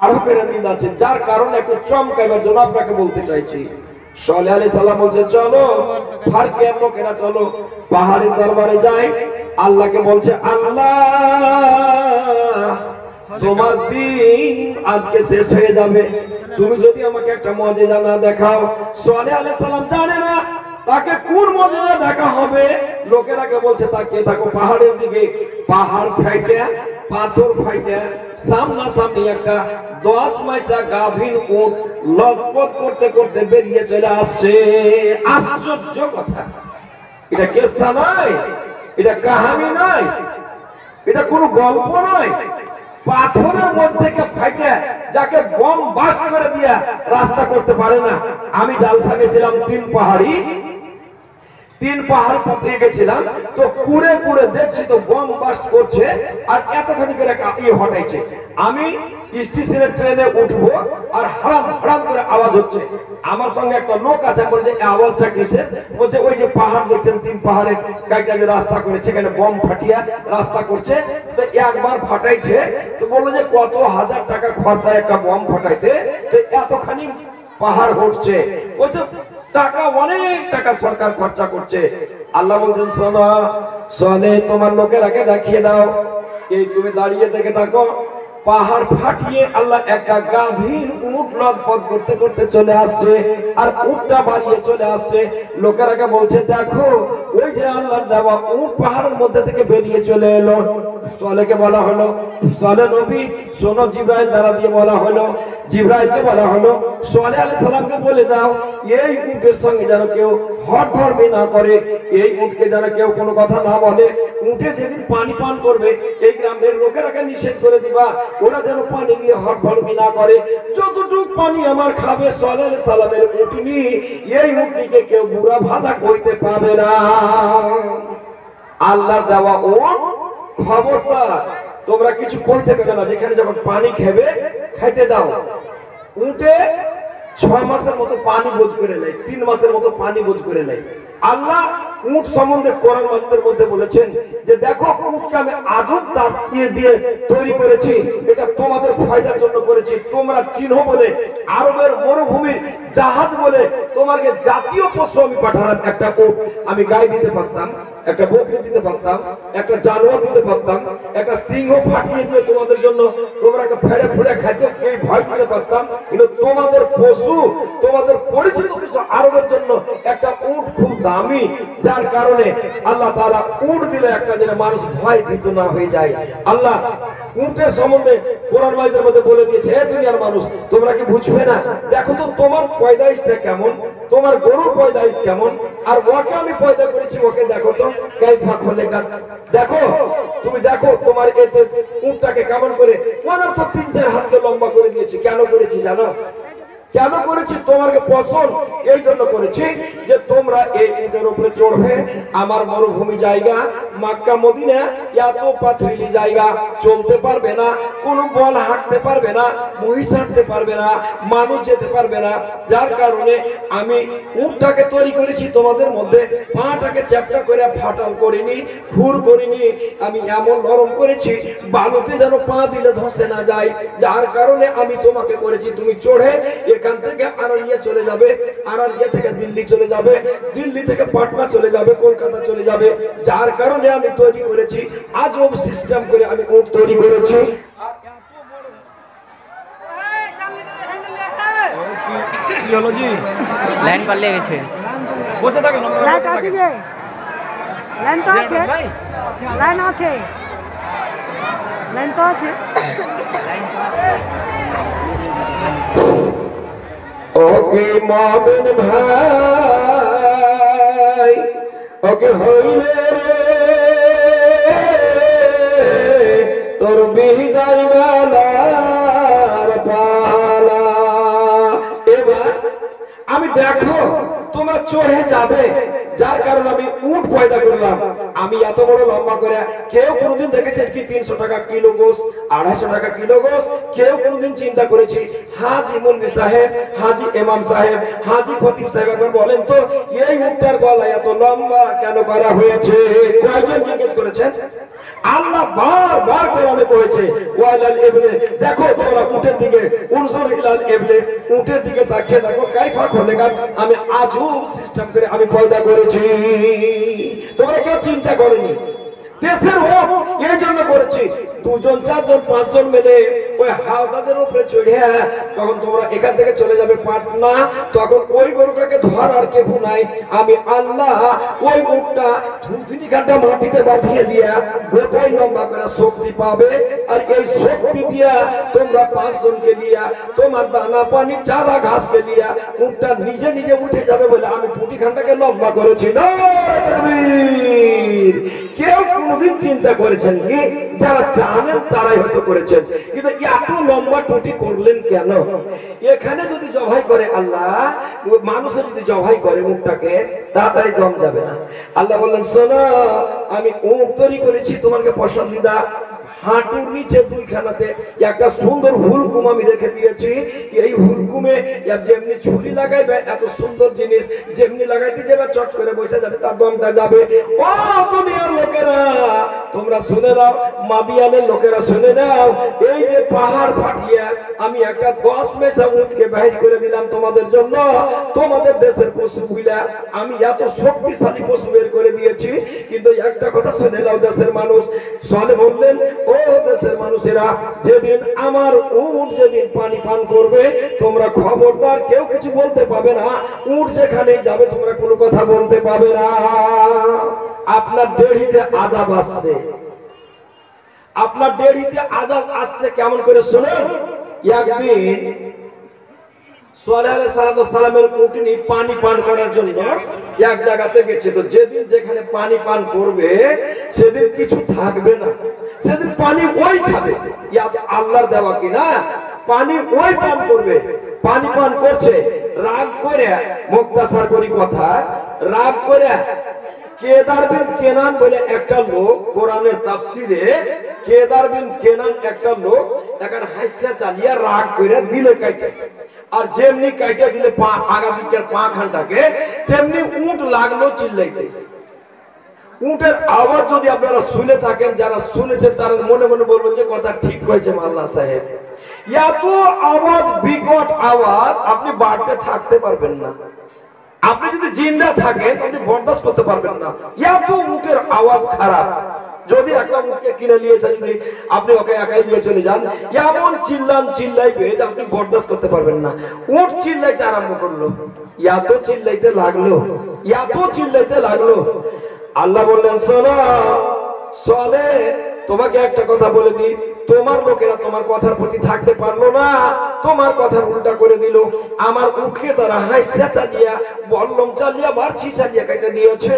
আরো করে নিদ আছে, যার কারণে একটু চমকাইবার জন্য আপনাকে বলতে চাইছি। সালেহ আলাইহিস সালাম বলছে চলো ফারকের লোকেরা চলো পাহাড়ের দরবারে যাই। আল্লাহকে বলছে আল্লাহ তোমার দিন আজকে শেষ হয়ে যাবে, তুমি যদি আমাকে একটা মুজিজা না দেখাও। সালেহ আলাইহিস সালাম জানে না তাকে কোন মুজিজা দেখা হবে। লোকেরাকে বলছে তাকিয়ে থাকো পাহাড়ের দিকে। পাহাড় ফাইটে পাথর ফাইটে সামনাসামনি একটা 10 মাইসা গাভীর উট লটপট করতে করতে বেরিয়ে চলে আসছে। আশ্চর্য কথা, এটা কিসসা নয়, এটা কাহিনী নয়, এটা কোনো গল্প নয়। পাথরের মধ্যে কে ফাইটে যাকে বম বাস্ট করে দিয়া রাস্তা করতে পারে না। আমি জালসা গেছিলাম তিন পাহাড় পেয়ে গেছিলাম, তো কুড়ে কুড়ে দেখছি তো বম বাস্ট করছে আর এতখানি করে হটাইছে। আমি স্টেশনের ট্রেনে উঠবো আর হারাম হারাম করে আওয়াজ হচ্ছে। আমার সঙ্গে একটা লোক আছে, বলছে এই আওয়াজটা কিসের? বলছে ওই যে পাহাড় দেখছেন তিন পাহাড়ের কাইটা যে রাস্তা করেছে এখানে বম ফাটিয়া রাস্তা করছে, তো একবার ফাটাইছে। তো বললো যে কত হাজার টাকা খরচা একটা বম ফাটাইতে, তো এতখানি পাহাড় হটছে। বলছে টাকা অনেক টাকা সরকার খরচা করছে। আল্লাহ বলছেন শোনো সোয়ালে তোমার লোকের আগে দেখিয়ে দাও, এই তুমি দাঁড়িয়ে দেখে থাকো। পাহাড় ফাটিয়ে আল্লাহ একটা গাভীর উট লটপট করতে করতে চলে আসছে আর উটটা বাড়িয়ে চলে আসছে। লোকেরাকে বলছে দেখো ওই যে আল্লাহর দেওয়া উট পাহাড়ের মধ্যে থেকে বেরিয়ে চলে এলো। সোয়ালেকে বলা হলো সোয়ালে নবী শোনো, জিবরাইল দ্বারা দিয়ে বলা হলো, জিবরাইলকে বলা হলো সোয়ালে আলাইহিস সালামকে বলে দাও এই উটের সঙ্গে যেন কেউ হট ধর্মী না করে, এই উটকে যেন কেউ কোনো কথা না বলে। উঠে যেদিন পানি পান করবে এই গ্রামের লোকেরাকে নিষেধ করে দিবা, ওরা যেন পানি নিয়ে হট ধর্মী না করে। যতটুক পানি আমার খাবে সালেহ আলাইহিস সালামের উটনি, এই উটনিকে কেউ বুড়া ভাদা কইতে পাবে না। আল্লাহর দেওয়া উট, খবরদার তোমরা কিছু কইতে পারবে না। যেখানে যখন পানি খাবে খাইতে দাও। উটে 6 মাসের মতো পানি বোঝ করে নেয়, 3 মাসের মতো পানি বোঝ করে নেয়। আল্লাহ উট সম্বন্ধে কোরআন মাজিদের মধ্যে বলেছেন যে দেখো উটকে আমি আজব তার দিয়ে তৈরি করেছি, এটা তোমাদের ফায়দার জন্য করেছি। তোমরা চিহ্ন বলে আরবের মরুভূমির জাহাজ বলে তোমাকে জাতীয় পশু আমি পাঠালাম। একটা উট আমি গায়ে দিতে পারতাম, একটা বকরি দিতে পারতাম, একটা জানোয়ার দিতে পারতাম, একটা সিংহ ফাটিয়ে দিয়ে তোমাদের জন্য তোমরা ফেড়ে ফেড়ে খাইত, এই ভয় দিতে পারতাম। কিন্তু তোমাদের পশু, তোমাদের পরিচিত পশু আরবের জন্য একটা উট খুব দামি, যার কারণে আল্লাহ তাআলা উট দিলে একটা যেন মানুষ ভয় ভীত না হয়ে যায়। আল্লাহ উটের সম্বন্ধে কোরআন মাজিদের মধ্যে বলে দিয়েছে হে দুনিয়ার মানুষ তোমরা কি বুঝবে না? দেখো তো তোমার পয়দাইশটা কেমন, তোমার গরুর পয়দাইশ কেমন, আর ওকে আমি পয়দা করেছি ওকে দেখো তো কাইফা খলেকা। দেখো তুমি দেখো তোমার এতে উটটাকে কেমন করে অনর্থ 3-4 হাতকে লম্বা করে দিয়েছি। কেন করেছি জানো? কেন করেছি? তোমাকে পছন্দ এই জন্য করেছি যে তোমরা এই উটের উপরে চড়বে। আমার মরুভূমি জায়গা মক্কা মদিনা এত পাথরিলি জায়গা, চলতে পারবে না, কোনো বল হাঁটতে পারবে না, মহিষ হাঁটতে পারবে না, মানুষ যেতে পারবে না। যার কারণে আমি উটটাকে তৈরি করেছি তোমাদের মধ্যে, পাটাকে চ্যাপটা করে ফাটাল করিনি, খুর করিনি, আমি এমন নরম করেছি বালুতে যেন পা দিলে ধসে না যায়। যার কারণে আমি তোমাকে করেছি তুমি চড়ে এখান থেকে আরারিয়া চলে যাবে, আরারিয়া থেকে দিল্লি চলে যাবে, দিল্লি থেকে পাটনা চলে যাবে, কলকাতা চলে যাবে। যার কারণে আমি তৈরি করেছি আজব সিস্টেম করে আমি উট তৈরি করেছি। কি হলো জি? লাইন পাল্লে গেছে, বসে থাকেন। লাইন তো আছে, লাইন আছে, লাইন তো আছে। ওকে মুমিন ভাই ওকে হইলে রে তোর বিদায় বেলার পালা। এবার আমি দেখো তোমরা চড়ে যাবে, যার কারণে আমি উট পয়দা করলাম। আমি এত বড় লম্বা করে কেউ কোনোদিন দেখেছেন কি 300 টাকা কিলো গোস, 250 টাকা কিলো গোস? কেউ কোনোদিন চিন্তা করেছি? হাজি মুন্নি সাহেব, হাজি ইমাম সাহেব, হাজি খতিব সাহেব একবার বলেন তো এই উটটার গলা এত লম্বা কেন করা হয়েছে? কয়জন জিজ্ঞেস করেছেন? আল্লাহ বারবার কোরআনে করেছে ওয়ালাল ইবনে, দেখো তোমরা উটের দিকে, উনসুর ইলাল ইবনে, উটের দিকে তাকিয়ে দেখো কাইফা খলেকাত, আমি আজব সিস্টেম করে আমি পয়দা করেছি। তোমরা কেউ চিন্তা করনি? দেশের হোক এই জন্য করেছি। 2 জন 4 জন 5 জন মিলে ওই হাওদাদের উপরে চড়ে যখন তোমরা এখান থেকে চলে যাবে পাটনা, তখন ওই গরুটাকে ধর আর কেউ নাই, আমি আল্লাহ ওই উটটা 2-3 ঘন্টা মাটিতে বাঁধিয়ে দিয়া গোটাই লম্বা করে শক্তি পাবে। আর এই শক্তি দিয়া তোমরা 5 জনকে নিয়া তোমার দানা পানি চারা ঘাসকে নিয়া উটটা নিজে নিজে উঠে যাবে বলে আমি 20 ঘন্টাকে লম্বা করেছি। না কেউ কোনদিন চিন্তা করেছেন কি? যারা জানেন তারাই হয়তো করেছেন, কিন্তু এত লম্বা টুটি করলেন কেন? এখানে যদি জবাই করে আল্লাহ, মানুষের যদি জবাই করে মুখটাকে, তাড়াতাড়ি দম যাবে না। আল্লাহ বললেন শোনো, আমি উট তৈরি করেছি তোমাকে পছন্দিদা, হাঁটুর নিচে 2 খানাতে একটা সুন্দর হুলকুম আমি রেখে দিয়েছি। এই হুলকুমে যেমনি ছুরি লাগাইবে এত সুন্দর জিনিস, যেমনি লাগাইতে যাবে চট করে বসে যাবে, তার দমটা যাবে। ও দুনিয়ার লোকেরা তোমরা শুনে নাও, মাদিয়ানের লোকেরা শুনে নাও, এই যে পাহাড় ফাটিয়ে আমি একটা 10 মেসা উটকে বাহির করে দিলাম তোমাদের জন্য, তোমাদের দেশের পশু বুইলা আমি এত শক্তিশালী পশু বের করে দিয়েছি। কিন্তু একটা কথা শুনে নাও দেশের মানুষ, সালে বললেন ও দেশের মানুষেরা, যেদিন আমার উট যেদিন পানি পান করবে তোমরা খবরদার কেউ কিছু বলতে পাবে না, উট যেখানে যাবে তোমরা কোনো কথা বলতে পাবে না। আপনার দেড়িতে আযাব আসছে, আপনার দেড়িতে আযাব আসছে কেমন করে শুনুন। একদিন সালেহ আলাইহিস সালামের উটনি পানি পান করার জন্য এক জায়গাতে গেছে। তো যেদিন যেখানে পানি পান করবে সেদিন কিছু থাকবে না, সেদিন পানি ওই খাবে। ইয়া আল্লাহর দেওয়া কি না? পানি ওই পান করবে। পানি পান করছে, রাগ করে, মুক্তাসার করি কথা, রাগ করে কেদার বিন কেনান বলে একটা লোক, কোরআনের তাফসিরে কেদার বিন কেনান একটা লোক এখন হাসিয়া চালিয়া রাগ করে দিলে কাটে। আর যেমনি কাইটা দিলে পা আগা দিকের পা খানটাকে, তেমনি উট লাগলো চিল্লাইতে। উটের আওয়াজ যদি আপনারা শুনে থাকেন, যারা শুনেছেন তারা মনে মনে বলবেন যে কথা ঠিক হয়েছে মাল্লা সাহেব। এত আওয়াজ, বিকট আওয়াজ, আপনি বাড়তে থাকতে পারবেন না। আপনি যদি জিন্দা থাকেন আপনি বরদাস্ত করতে পারবেন না, এত উটের আওয়াজ খারাপ। যদি একটা উটকে কিনে নিয়েছে, যদি আপনি ওকে একাই নিয়ে চলে যান, এমন চিল্লাইবে যে আপনি বরদাস্ত করতে পারবেন না। উট চিল্লাইতে আরম্ভ করলো, এত চিল্লাইতে লাগলো। আল্লাহ বললেন শোনো সালেহ, তোমাকে একটা কথা বলে দিই, তোমার লোকেরা তোমার কথার প্রতি থাকতে পারলো না, তোমার কথার উল্টা করে দিল। আমার উটকে তারা হাসিয়া চালিয়া, বল্লম চালিয়া, বাড়ছি চালিয়া কেটে দিয়েছে।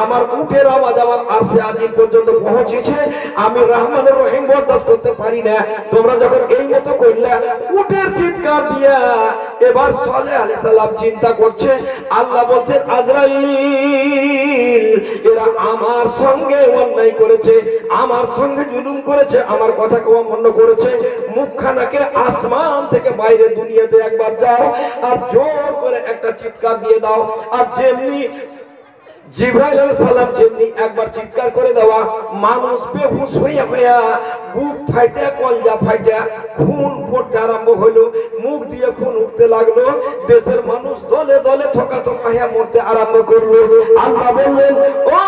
আমার উটের আওয়াজ আমার আরশে আজিম পর্যন্ত পৌঁছেছে। আমি রহমানুর রহিম বরদাস্ত করতে পারি না। তোমরা যখন এই মতো করলে, উটের চিৎকার দিয়া এবার সালেহ আলাইহিস সালাম চিন্তা করছে। আল্লাহ বলছেন আজরাইল, এরা আমার সঙ্গে অন্যায় করেছে, আমার সঙ্গে জুলুম করেছে, আমার কথাকে অমান্য করেছে। মুখখানাকে আসমান থেকে বাইরে দুনিয়াতে একবার যাও আর জোর করে একটা চিৎকার দিয়ে দাও। আর যেমনি জিবরাইল আলাইহিস সালাম যেমনি একবার চিৎকার করে দেওয়া, মানুষ বেহুশ হইয়া বুক ফাইটা, কলজা ফাইটা, খুন পড়তে আরম্ভ হলো, মুখ দিয়ে খুন উঠতে লাগলো। দেশের মানুষ দলে দলে থকা হইয়া মরতে আরম্ভ করলো। আল্লাহ বললেন ও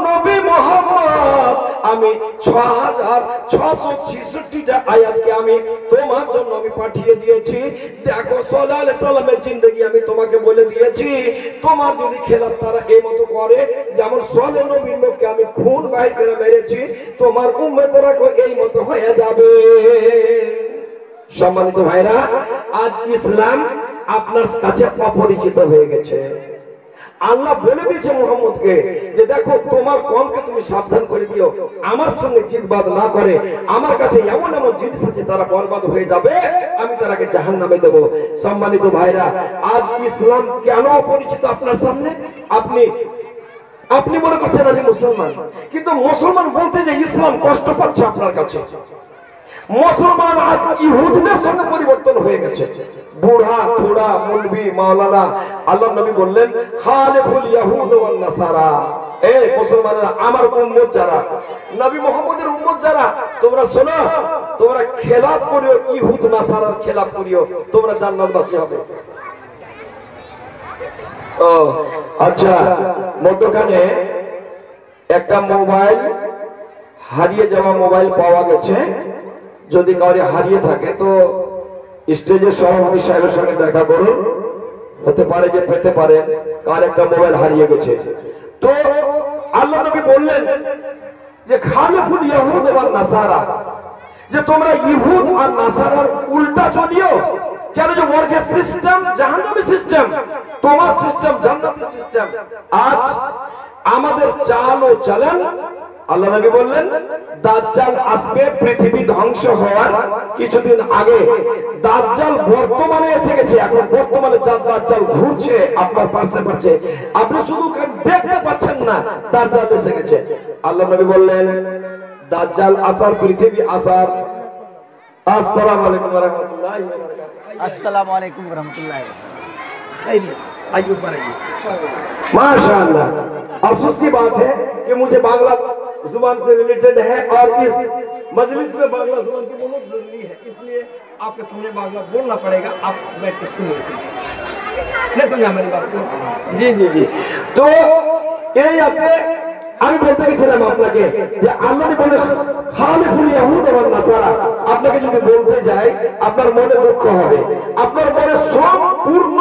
নবী মুহাম্মদ, আমি 6666টা আয়াতকে আমি তোমার জন্য আমি পাঠিয়ে দিয়েছি। দেখো সাল্লাল্লাহু আলাইহি সাল্লামের জিন্দেগি আমি তোমাকে বলে দিয়েছি। তোমার যদি খেলাফ তারা এই মতো করে, যেমন সালেহ নবীর লোককে আমি খুন বাহির করে মেরেছি, তোমার উম্মতেরা এই মতো হয়ে যাবে। সম্মানিত ভাইরা, আজ ইসলাম আপনার কাছে অপরিচিত হয়ে গেছে। আল্লাহ বলে দিয়েছে মুহাম্মদকে যে দেখো তোমার কমকে তুমি সাবধান করে দিও, আমার সঙ্গে জিদবাদ না করে, আমার কাছে এমন এমন জিনিস আছে তারা বরবাদ হয়ে যাবে, আমি তারাকে জাহান্নামে দেব। সম্মানিত ভাইরা, আজ ইসলাম কেন অপরিচিত আপনার সামনে? আপনি মনে করছেন আমি মুসলমান, কিন্তু মুসলমান বলতে যে ইসলাম কষ্ট পাচ্ছে আপনার কাছে। মুসলমান আজ ইহুদিদের সঙ্গে পরিবর্তন হয়ে গেছে। বুড়া থোড়া মৌলভী মাওলানা, আল্লাহ নবী বললেন খালিফুল ইয়াহুদ ওয়ান নাসারা, এই মুসলমানেরা আমার উম্মত যারা, নবী মুহাম্মদের উম্মত যারা, তোমরা শোনো, তোমরা খেলাফ করিও ইহুদ নাসারার খেলাফ করিও, তোমরা জান্নাতবাসী হবে। ও আচ্ছা, মধ্যখানে একটা মোবাইল হারিয়ে যাওয়া মোবাইল পাওয়া গেছে। যদি কাউরে হারিয়ে থাকে তো স্টেজের সভাপতি সাহেবের সঙ্গে দেখা করুন, হতে পারে যে পেতে পারেন কার একটা মোবাইল হারিয়ে গেছে। তো আল্লাহ নবী বললেন যে খালিফুল ইয়াহুদ ওয়ান নাসারা, যে তোমরা ইহুদ আর নাসারার উল্টা চলিও। কেন? যে ওর সিস্টেম জাহান্নামী সিস্টেম, তোমার সিস্টেম জান্নাতি সিস্টেম। আজ আমাদের চাল ও চালান, আল্লাহ নবী বললেন দাজ্জাল আসবে পৃথিবী ধ্বংস হওয়ার কিছুদিন আগে। দাজ্জাল বর্তমানে এসে গেছে, এখন বর্তমানে দাজ্জাল ঘুরছে আপনার পাশে, আপনি শুধু দেখতে পাচ্ছেন না, দাজ্জাল এসে গেছে। আল্লাহ নবী বললেন দাজ্জাল আসার, পৃথিবী আসার। আসসালামু আলাইকুম ওয়া রাহমাতুল্লাহি ওয়া বারাকাতুহু। अस्सलाम वालेकुम रहमतुल्लाहि। माशाअल्लाह। अफसोस की बात है कि मुझे बांग्ला जुबान से रिलेटेड है और इस मजलिस में बांग्ला जुबान की बहुत जरूरी है, इसलिए आपके सामने बांग्ला बोलना पड़ेगा। आप बैठ के सुनिए, नहीं समझा मेरी बात? जी जी जी। तो এই আতে আমি বলতে গেছিলাম আপনাকে যে আল্লাহ বলে খালিফুল ইয়াহুদ ওয়ান নাসারা, আপনাকে যদি বলতে যাই আপনার মনে দুঃখ হবে, আপনার মনে সম্পূর্ণ।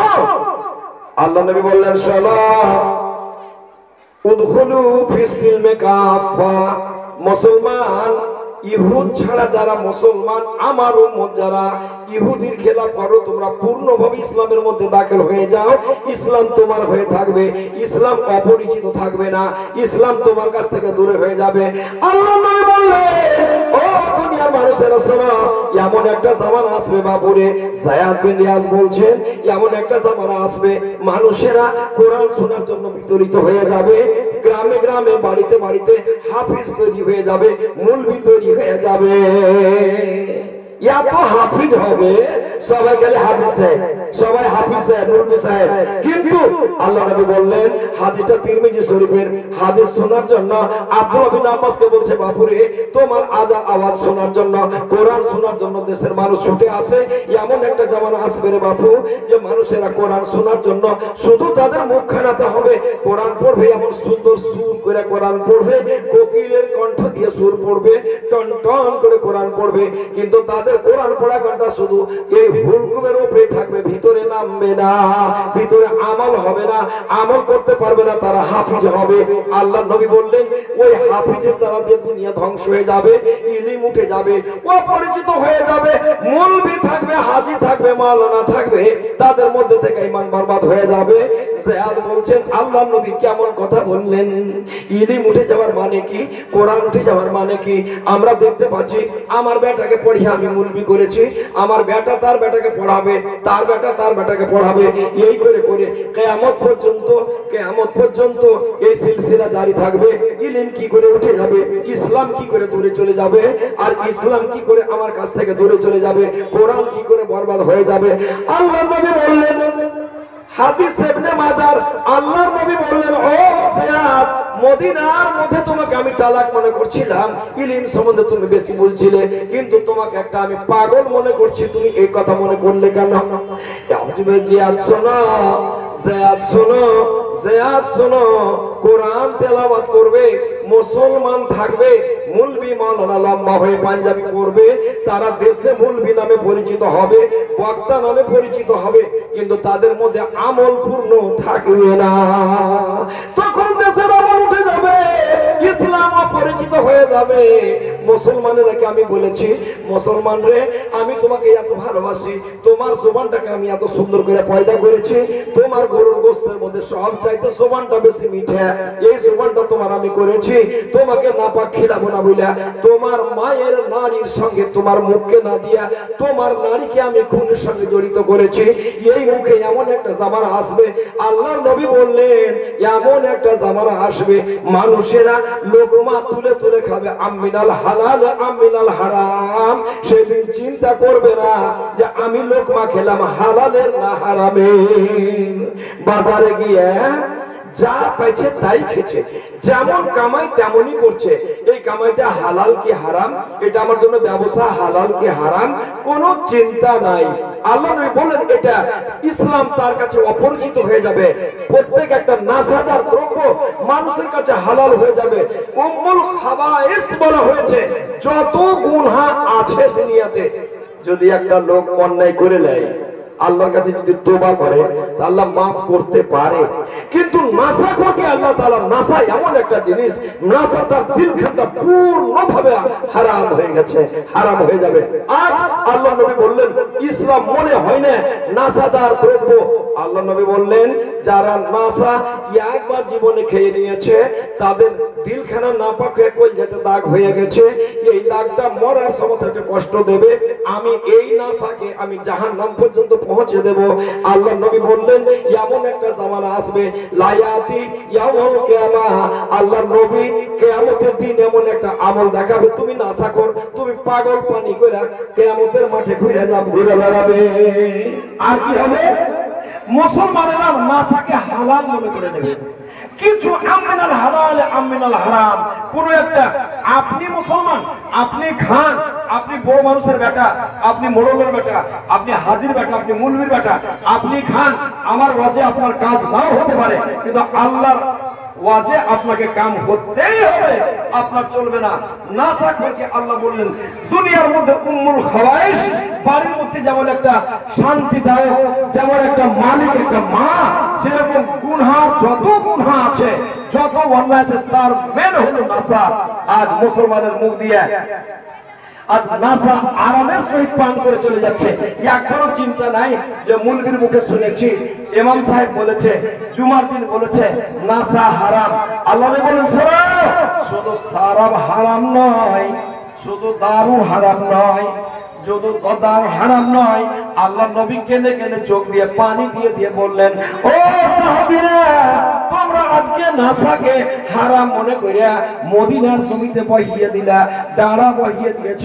আল্লাহ নবী বললেন সালাম উদখুলু ফিস সিলমে কাফা, মুসলমান ইহুদ ছাড়া যারা মুসলমান, আমার উম্মত যারা ইহুদির খেলাফ করো, তোমরা পূর্ণভাবে ইসলামের মধ্যে দাখিল হয়ে যাও। ইসলাম তোমার হয়ে থাকবে, ইসলাম অপরিচিত থাকবে না, ইসলাম তোমার কাছ থেকে দূরে হয়ে যাবে। আল্লাহ নবী বললেন ও দুনিয়ার মানুষেরা শোনো, এমন একটা জামানা আসবে, বাপুরে যায়েদ বিন রিয়াজ বলছেন, এমন একটা জামানা আসবে মানুষেরা কোরআন শোনার জন্য বিতরিত হয়ে যাবে, গ্রামে গ্রামে বাড়িতে বাড়িতে হাফিজ তৈরি হয়ে যাবে, মৌলভী তৈরি হয়ে যাবে। এত হাফিজ হবে, সবাই খালি হাফিজ সাহেব, সবাই হাফিজ সাহেব, মৌলভী সাহেব। কিন্তু আল্লাহ নবী বললেন, হাদিসটা তিরমিজি শরীফের হাদিস শোনার জন্য আব্দুল্লাহ বিন আব্বাসকে বলছে, বাপুরে তোমার আওয়াজ শোনার জন্য, কোরআন শোনার জন্য দেশের মানুষ ছুটে আসে। এমন একটা জামানা আসবে রে বাপু, যে মানুষেরা কোরআন শোনার জন্য শুধু তাদের মুখ খানাতে হবে, কোরআন পড়বে, এমন সুন্দর সুর করে কোরআন পড়বে, কোকিলের কণ্ঠ দিয়ে সুর পড়বে, টন টন করে কোরআন পড়বে, কিন্তু তাদের কোরআন পড়া ঘন্টা শুধু এই হুলকুমের উপরে থাকবে, ভিতরে নামবে না, ভিতরে আমল হবে না, আমল করতে পারবে না, তারা হাফিজ হবে। আল্লাহ নবী বললেন ওই হাফিজের দ্বারা দিয়ে দুনিয়া ধ্বংস হয়ে যাবে, ইলম উঠে যাবে, অপরিচিত হয়ে যাবে, মৌলভী থাকবে, হাজী থাকবে, মাওলানা থাকবে, তাদের মধ্যে থেকে ঈমান বরবাদ হয়ে যাবে। যায়েদ বলছেন আল্লাহ নবী কেমন কথা বললেন, ইলম উঠে যাওয়ার মানে কি, কোরআন উঠে যাওয়ার মানে কি? আমরা দেখতে পাচ্ছি, আমার বেটাকে পড়িয়ে আমি মৌলভী করেছি, আমার বেটা তার বেটাকে পড়াবে, তার বেটা তার বেটাকে পড়াবে, এই করে করে কিয়ামত পর্যন্ত এই সিলসিলা জারি থাকবে। ইলম কি করে উঠে যাবে, ইসলাম কি করে দূরে চলে যাবে, আর ইসলাম কি করে আমার কাছ থেকে দূরে চলে যাবে, কোরআন কি করে বরবাদ হয়ে যাবে। আল্লাহ নবী বললেন হাদিস ইবনে মাজার, আল্লাহর নবী বললেন ও যায়েদ, মদিনার মধ্যে তোমাকে আমি চালাক মনে করছিলাম, ইলম সম্বন্ধে তুমি বেশি বলছিলে, কিন্তু তোমাকে একটা আমি পাগল মনে করছি, তুমি এই কথা মনে করলে কেন? জিয়াদ শোনো, যায়েদ শোনো, যায়েদ শোনো, কোরআন তেলাওয়াত করবে, মুসলমান থাকবে, মৌলভী মাওলানা লম্বা হয়ে পাঞ্জাবি করবে, তারা দেশে মৌলভী নামে পরিচিত হবে, বক্তা নামে পরিচিত হবে, কিন্তু তাদের মধ্যে আমল পূর্ণ থাকবে না। তখন দেশের আমল উঠে যাবে, ইসলাম অপরিচিত হয়ে যাবে, মুসলমানেরাকে আমি বলেছি, মুসলমান রে আমি তোমাকে এত ভালোবাসি, তোমার জবানটাকে আমি এত সুন্দর করে পয়দা করেছি, তোমার গরুর গোশতের মধ্যে সব চাইতে জবানটা বেশি মিঠা, এই জবানটা তোমার আমি করেছি তোমাকে নাপাক খিলাবো না বইলা, তোমার মায়ের নারীর সঙ্গে তোমার মুখকে না দিয়া তোমার নারীকে আমি খুনের সঙ্গে জড়িত করেছি। এই মুখে এমন একটা জামানা আসবে, আল্লাহর নবী বললেন এমন একটা জামানা আসবে মানুষেরা লোকমা তুলে তুলে খাবে, আমিনাল হালাল আমিনাল হারাম। সেদিন চিন্তা করবে না যে আমি লোকমা খেলাম হালালের না হারামের। বাজারে গিয়ে যা পাইছে তাই খেছে, যেমন কামাই তেমনই করছে। এই কামাইটা হালাল কি হারাম, এটা আমার জন্য ব্যবসা হালাল কি হারাম কোনো চিন্তা নাই। আল্লাহ নবী বলেন এটা ইসলাম তার কাছে অপরিচিত হয়ে যাবে। প্রত্যেক একটা নাসাদার দ্রব্য মানুষের কাছে হালাল হয়ে যাবে। উম্মুল খাবাইস বলা হয়েছে, যত গুনাহ আছে দুনিয়াতে যদি একটা লোক অন্যায় করে নেয় আল্লাহর কাছে যদি তোবা করে আল্লাহ মাফ করতে পারে, কিন্তু নাসাখোরকে আল্লাহ তাআলা, নাসা এমন একটা জিনিস, নাসা তার দিলখানটা পূর্ণভাবে হারাম হয়ে গেছে, হারাম হয়ে যাবে। আজ আল্লাহ নবী বললেন ইসলাম মনে হয় না নাসাদার দ্রব্য। আল্লাহ নবী বললেন যারা নাসা একবার জীবনে খেয়ে নিয়েছে তাদের দিলখানা নাপাক হয়ে কলজাতে দাগ হয়ে গেছে, এই দাগটা মরার সময় থেকে কষ্ট দেবে। আমি এই নাসাকে আমি জাহান্নাম পর্যন্ত পৌঁছে দেব। আল্লাহ নবী বললেন এমন একটা জামানা আসবে লায়াতি ইয়াউমুল কিয়ামা, আল্লাহর নবী কিয়ামতের দিন এমন একটা আমল দেখাবে তুমি নাসাখোর, তুমি পাগল পানি কইরা কিয়ামতের মাঠে ঘুরে যাবে, ঘুরে বেড়াবে। আর কি হবে, মুসলমানেরা নাসাকে হালাল মনে করে নেবে। কিছু আমিনাল হালাল আমিনাল হারাম, কোন একটা আপনি মুসলমান আপনি খান, আপনি বড় মানুষের বেটা, আপনি মোড়লের বেটা, আপনি হাজির বেটা, আপনি মুলবির বেটা, আপনি খান। আমার ওয়াজে আপনার কাজ নাও হতে পারে, কিন্তু আল্লাহর ওয়াজে আপনাকে কাম করতেই হবে, আপনার চলবে না। নাসাখোরকে আল্লাহ বললেন দুনিয়ার মধ্যে উম্মুল খাবাইস, বাড়ির মধ্যে যেমন একটা শান্তিদায়ক, যেমন একটা মালিক একটা মা, সেরকম গুনাহ যত গুনাহ আছে যত অন্যায় আছে তার মেন হলো নাসা। আজ মুসলমানের মুখ দিয়ে আজ নাসা আরামের সহিত পান করে চলে যাচ্ছে, একবারও চিন্তা নাই যে মুলবির মুখে শুনেছি ইমাম সাহেব বলেছে জুমার দিন বলেছে নাসা হারাম। আল্লাহ বলেন শুধু সারাব হারাম নয়, শুধু দারু হারাম নয়, শুধু দারু হারাম নয়, আল্লাহ নবী কেঁদে কেঁদে চোখ দিয়ে পানি দিয়ে দিয়ে বললেন ও সাহাবীরা তোমরা আজকে নাসাকে হারাম মনে করিয়া মদিনার জমিতে বহিয়ে দিলা, ডাঁড়া বহিয়ে দিয়েছ।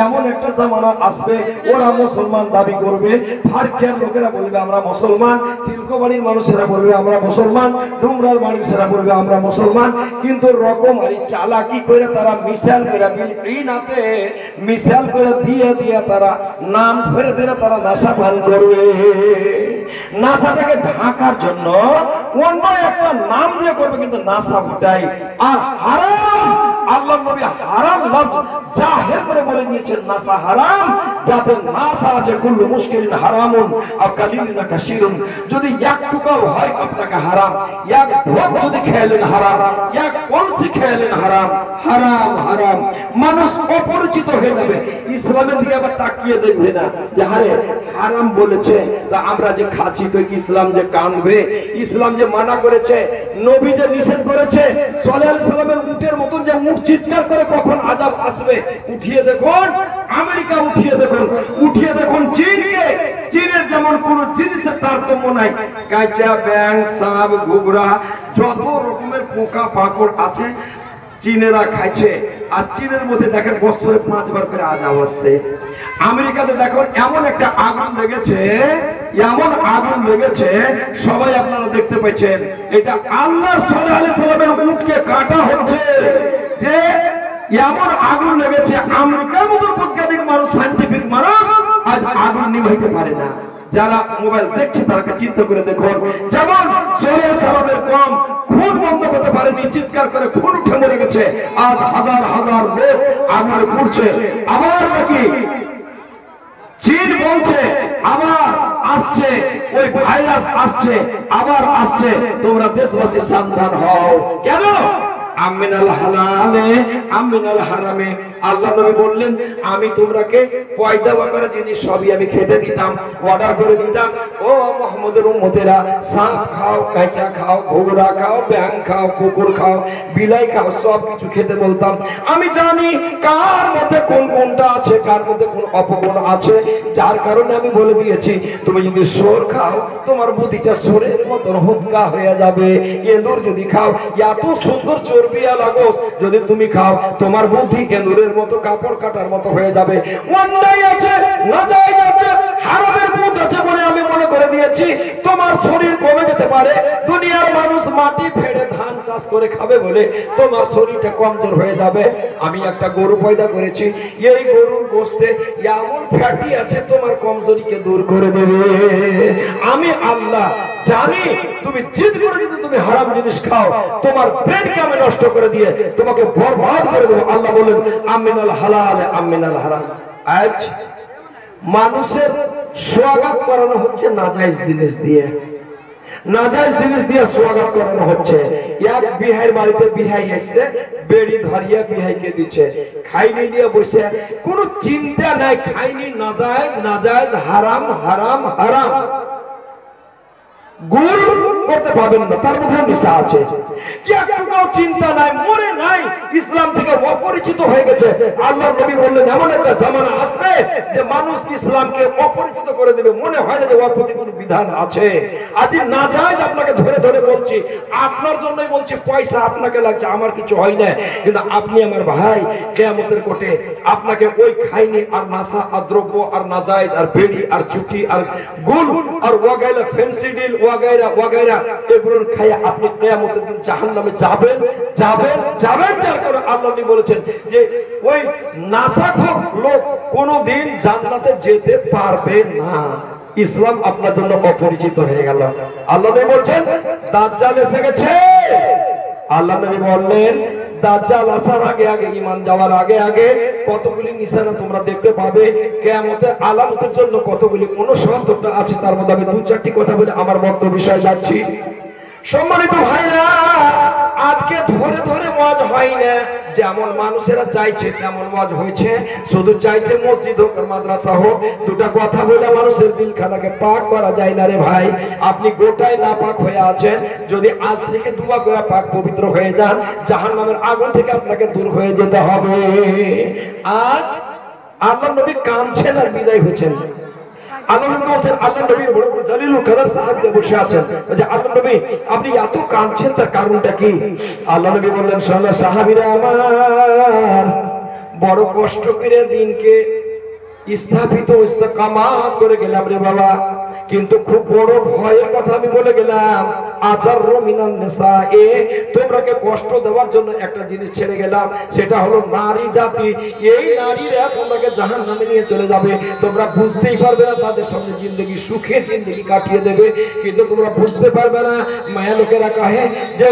এমন একটা জামানা আসবে ওরা মুসলমান দাবি করবে, ফারকিয়ার লোকেরা বলবে আমরা মুসলমান, তিলকবাড়ির মানুষেরা বলবে আমরা মুসলমান, ডুমরার মানুষেরা বলবে আমরা মুসলমান, কিন্তু রকমারি চালাকি করে তারা মিশাল করে বিলকিনাতে মিশাল করে দিয়ে দিয়ে তারা নাম ধরে ধরে তারা নাশা পান করবে। নাসাটাকে ঢাকার জন্য অন্য একটা নাম দিয়ে করবে, কিন্তু নাসা ওটাই। আর হারাম আল্লাহ নবী হারাম লফজ জাহের করে বলে দিয়েছেন নাসা হারাম, যাতে নাসা আছে কুল্লু মুশকিলিন হারামুন আও কালিলুন কাসীরুন, যদি এক টুকাও হয় আপনাকে হারাম, এক ঢোক যদি খেলেন হারাম, এক কলসি খেলেন হারাম, হারাম হারাম। মানুষ অপরিচিত হয়ে যাবে, ইসলামের দিকে আবার তাকিয়ে দেখবে না যে আরে হারাম বলেছে তা আমরা যে খাচ্ছি তো ইসলাম যে কানবে, ইসলাম যে মানা করেছে, নবী যে নিষেধ করেছে, সাল্লাল্লাহু আলাইহি সাল্লামের উটের মতন যে মুখ চিৎকার করে কখন আযাব আসবে। উঠিয়ে দেখুন আমেরিকা, উঠিয়ে দেখুন, উঠিয়ে দেখুন চীনকে, চীনের যেমন কোন জিনিসের তারতম্য নাই, কাঁচা ব্যাং সাপ ঘুগরা যত রকমের পোকা পাকড় আছে চীনেরা খাইছে। আর চীনের মধ্যে দেখেন বছরে 5 বার করে আযাব আসছে। আমেরিকাতে দেখুন এমন একটা আগুন লেগেছে, এমন আগুন লেগেছে সবাই আপনারা দেখতে পাচ্ছেন, এটা আল্লাহ সাল্লাল্লাহু আলাইহি সাল্লামের উটকে কাটা হচ্ছে, যে এমন আগুন লেগেছে আমেরিকার মতো বৈজ্ঞানিক মানুষ, সায়েন্টিফিক মানুষ আজ আগুন নিভাইতে পারে না। যারা মোবাইল দেখছে তারা চিন্তা করে দেখুন, যেমন সাল্লাল্লাহু আলাইহি সাল্লামের কম খুন বন্ধ করতে পারেনি, চিৎকার করে খুন উঠে মরে গেছে, আজ হাজার হাজার লোক আগুনে পুড়ছে। আবার নাকি চীন বলছে আবার আসছে, ওই ভাইরাস আসছে, আবার আসছে, তোমরা দেশবাসী সাবধান হও। কেন? আমিনাল হালালে আমিনাল হারামে। আল্লাহ নবী বললেন আমি তোমরাকে পয়দা বাকার জিনিস সবই আমি খেতে দিতাম, অর্ডার করে দিতাম। ও মুহাম্মদের উম্মতেরা, সাপ খাও, কাঁচা খাও, ঘোড়া খাও, ব্যাং খাও, কুকুর খাও, বিলাই খাও, সব কিছু খেতে বলতাম। আমি জানি কার মধ্যে কোন কোনটা আছে, কার মধ্যে কোন অপগুণ আছে, যার কারণে আমি বলে দিয়েছি তুমি যদি সোর খাও তোমার বুদ্ধিটা সোরের মতন হুৎকা হয়ে যাবে। এঁদুর যদি খাও, এত সুন্দর চর্বিওয়ালা গোস যদি তুমি খাও তোমার বুদ্ধি এঁদুরের মতো কাপড় কাটার মতো হয়ে যাবে। অন্যায় আছে, নাজায়েজ আছে, হারামের বুট আছে বলে আমি মনে করে দিয়েছি তোমার শরীর কমে যেতে পারে। দুনিয়ার মানুষ মাটি ফেড়ে ধান চাষ করে খাবে বলে তোমার শরীরটা কমজোর হয়ে যাবে। আমি একটা গরু পয়দা করেছি, এই গরুর গোশতে এমন ফ্যাটি আছে তোমার কমজোরিকে দূর করে দেবে। আমি আল্লাহ জানি তুমি জিদ করে যদি তুমি হারাম জিনিস খাও তোমার ব্রেনকে আমি নষ্ট করে দিয়ে তোমাকে বরবাদ করে দেবো। আল্লাহ বলেন আমিনাল হালাল আমিনাল হারাম। আজ মানুষের স্বাগত করানো হচ্ছে নাজায়েজ জিনিস দিয়ে, নাজায়েজ জিনিস দিয়ে স্বাগত করানো হচ্ছে। এক বিহাইয়ের বাড়িতে বিহাই এসছে, বেড়ি ধরিয়া বিহাইকে দিচ্ছে, খাইনি নিয়ে বসে, কোনো চিন্তা নাই, খাইনি নাজায়েজ নাজায়েজ, হারাম হারাম হারাম। গুল করতে পারবেন না, তার মধ্যে নেশা আছে, কি একটুও চিন্তা নাই, মরে নাই, ইসলাম থেকে অপরিচিত হয়ে গেছে। আল্লাহর নবী বললেন এমন একটা জামানা আসবে যে মানুষ ইসলামকে অপরিচিত করে দেবে, মনে হয় না যে ওর প্রতি কোনো বিধান আছে। আজ নাজায়েজ আপনাকে ধরে ধরে বলছি, আপনার জন্যই বলছি, পয়সা আপনাকে লাগছে, আমার কিছু হয় না, কিন্তু আপনি আমার ভাই, কিয়ামতের কোটে আপনাকে ওই খাইনি আর নাশা আর দ্রব্য আর নাজায়েজ আর বেড়ি আর চুটি আর গুল আর ওয়াগাইলা ফেন্সিডিল ওয়াগাইরা ওয়াগাইরা এগুলোর খাইয়া আপনি কিয়ামতের দিন জাহান্নামে যাবেন যাবেন যাবেন। যার কারণে আল্লাহ নবী বলেছেন যে ওই নাশাখোর লোক কোনোদিন জান্নাতে যেতে পারবে না। ইসলাম আপনার জন্য অপরিচিত হয়ে গেল। আল্লাহ নবী বলছেন দাজ্জাল এসে গেছে। আল্লাহ নবী বললেন দাজ্জাল আসার আগে আগে, ঈমান যাওয়ার আগে আগে কতগুলি নিশানা তোমরা দেখতে পাবে। কিয়ামতের আলামতের জন্য কতগুলি অনুসন্ধানটা আছে, তার মধ্যে আমি 2-4টি কথা বলে আমার বক্তব্য বিষয়ে যাচ্ছি। সম্মানিত ভাইরা, আজকে ধরে ধরে ওয়াজ হয় না, যেমন মানুষেরা চাইছে তেমন ওয়াজ হয়েছে। শুধু চাইছে মসজিদ হোক আর মাদ্রাসা হোক, দুটা কথা বলে মানুষের দিলখানাকে পাক করা যায় না রে ভাই। আপনি গোটায় না পাক হয়ে আছেন, যদি আজ থেকে দুয়া করে পাক পবিত্র হয়ে যান, জাহান্নামের আগুন থেকে আপনাকে দূর হয়ে যেতে হবে। আজ আল্লাহ নবী কাঁদছেন আর বিদায় হচ্ছেন। আল্লাহ নবী বলছেন, আল্লাহ নবী জালিলুল কদর সাহাবীরা বসে আছেন, যে আল্লাহ নবী আপনি এত কাঁদছেন তার কারণটা কি? আল্লাহ নবী বললেন শোনো সাহাবীরা আমার, বড় কষ্ট করে দিনকে স্থাপিত ইস্তেকামাত করে গেলাম রে বাবা, কিন্তু খুব বড় ভয়ের কথা আমি বলে গেলাম। আযাররু মিনান নিসায়ে, তোমরাকে কষ্ট দেওয়ার জন্য একটা জিনিস ছেড়ে গেলাম, সেটা হলো নারী জাতি। এই নারীরা তোমাকে জাহান্নামে নিয়ে চলে যাবে, তোমরা বুঝতেই পারবে না, তাদের সঙ্গে জিন্দগি সুখে জিন্দগি কাটিয়ে দেবে, কিন্তু তোমরা বুঝতে পারবে না। মায়া লোকেরা কহে যে